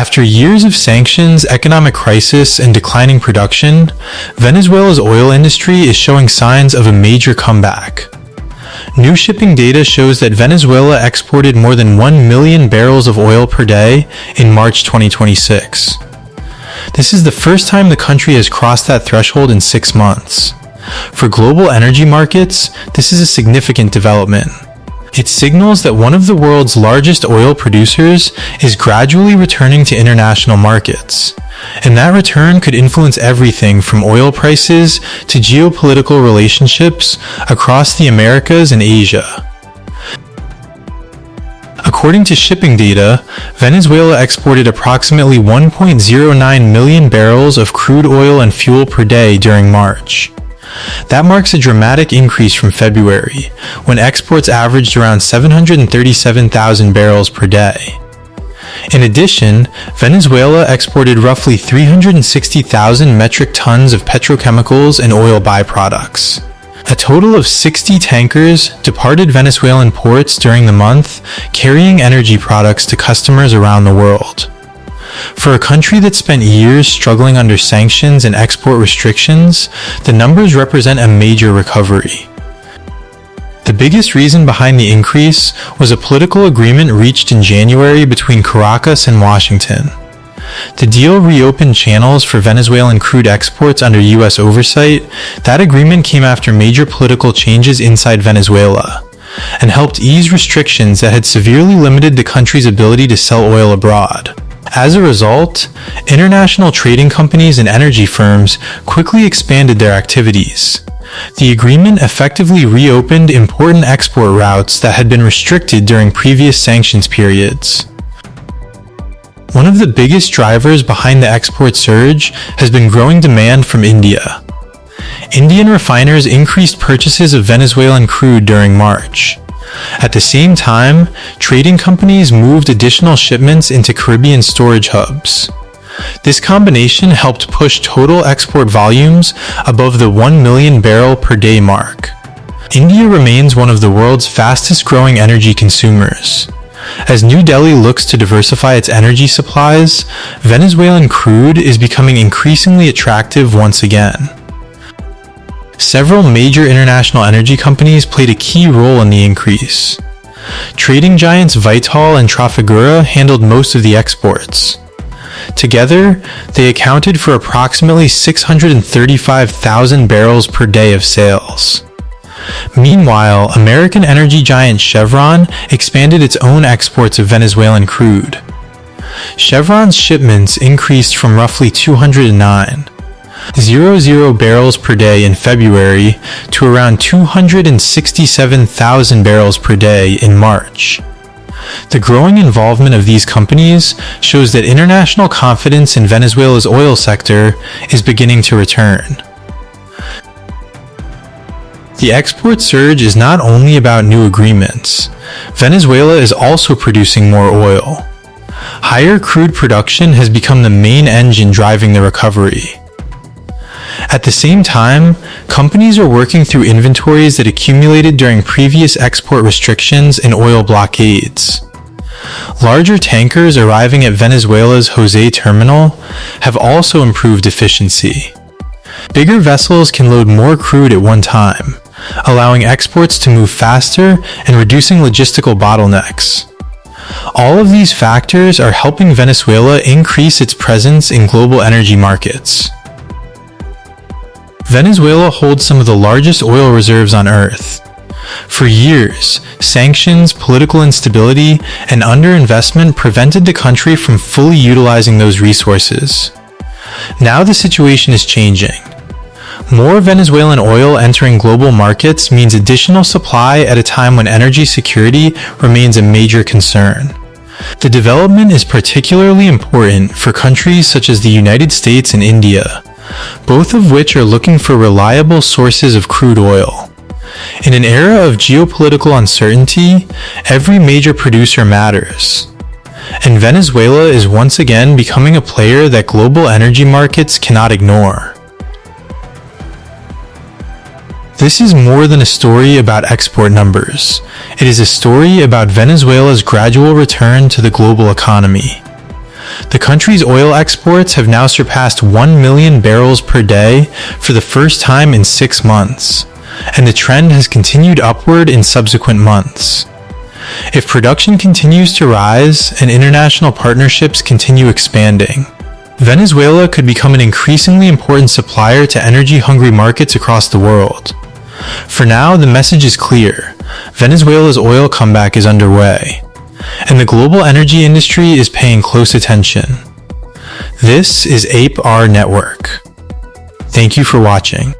After years of sanctions, economic crisis, and declining production, Venezuela's oil industry is showing signs of a major comeback. New shipping data shows that Venezuela exported more than 1 million barrels of oil per day in March 2026. This is the first time the country has crossed that threshold in 6 months. For global energy markets, this is a significant development. It signals that one of the world's largest oil producers is gradually returning to international markets, and that return could influence everything from oil prices to geopolitical relationships across the Americas and Asia. According to shipping data, Venezuela exported approximately 1.09 million barrels of crude oil and fuel per day during March. That marks a dramatic increase from February, when exports averaged around 737,000 barrels per day. In addition, Venezuela exported roughly 360,000 metric tons of petrochemicals and oil byproducts. A total of 60 tankers departed Venezuelan ports during the month, carrying energy products to customers around the world. For a country that spent years struggling under sanctions and export restrictions, the numbers represent a major recovery. The biggest reason behind the increase was a political agreement reached in January between Caracas and Washington. The deal reopened channels for Venezuelan crude exports under U.S. oversight. That agreement came after major political changes inside Venezuela and helped ease restrictions that had severely limited the country's ability to sell oil abroad. As a result, international trading companies and energy firms quickly expanded their activities. The agreement effectively reopened important export routes that had been restricted during previous sanctions periods. One of the biggest drivers behind the export surge has been growing demand from India. Indian refiners increased purchases of Venezuelan crude during March. At the same time, trading companies moved additional shipments into Caribbean storage hubs. This combination helped push total export volumes above the 1 million barrel per day mark. India remains one of the world's fastest growing energy consumers. As New Delhi looks to diversify its energy supplies, Venezuelan crude is becoming increasingly attractive once again. Several major international energy companies played a key role in the increase. Trading giants Vitol and Trafigura handled most of the exports. Together, they accounted for approximately 635,000 barrels per day of sales. Meanwhile, American energy giant Chevron expanded its own exports of Venezuelan crude. Chevron's shipments increased from roughly 209,000 barrels per day in February to around 267,000 barrels per day in March. The growing involvement of these companies shows that international confidence in Venezuela's oil sector is beginning to return. The export surge is not only about new agreements. Venezuela is also producing more oil. Higher crude production has become the main engine driving the recovery. At the same time, companies are working through inventories that accumulated during previous export restrictions and oil blockades. Larger tankers arriving at Venezuela's Jose terminal have also improved efficiency. Bigger vessels can load more crude at one time, allowing exports to move faster and reducing logistical bottlenecks. All of these factors are helping Venezuela increase its presence in global energy markets. Venezuela holds some of the largest oil reserves on Earth. For years, sanctions, political instability, and underinvestment prevented the country from fully utilizing those resources. Now the situation is changing. More Venezuelan oil entering global markets means additional supply at a time when energy security remains a major concern. The development is particularly important for countries such as the United States and India, both of which are looking for reliable sources of crude oil. In an era of geopolitical uncertainty, every major producer matters. And Venezuela is once again becoming a player that global energy markets cannot ignore. This is more than a story about export numbers. It is a story about Venezuela's gradual return to the global economy. The country's oil exports have now surpassed 1 million barrels per day for the first time in 6 months, and the trend has continued upward in subsequent months. If production continues to rise and international partnerships continue expanding, Venezuela could become an increasingly important supplier to energy-hungry markets across the world. For now, the message is clear. Venezuela's oil comeback is underway, and the global energy industry is paying close attention. This is Ape R Network. Thank you for watching.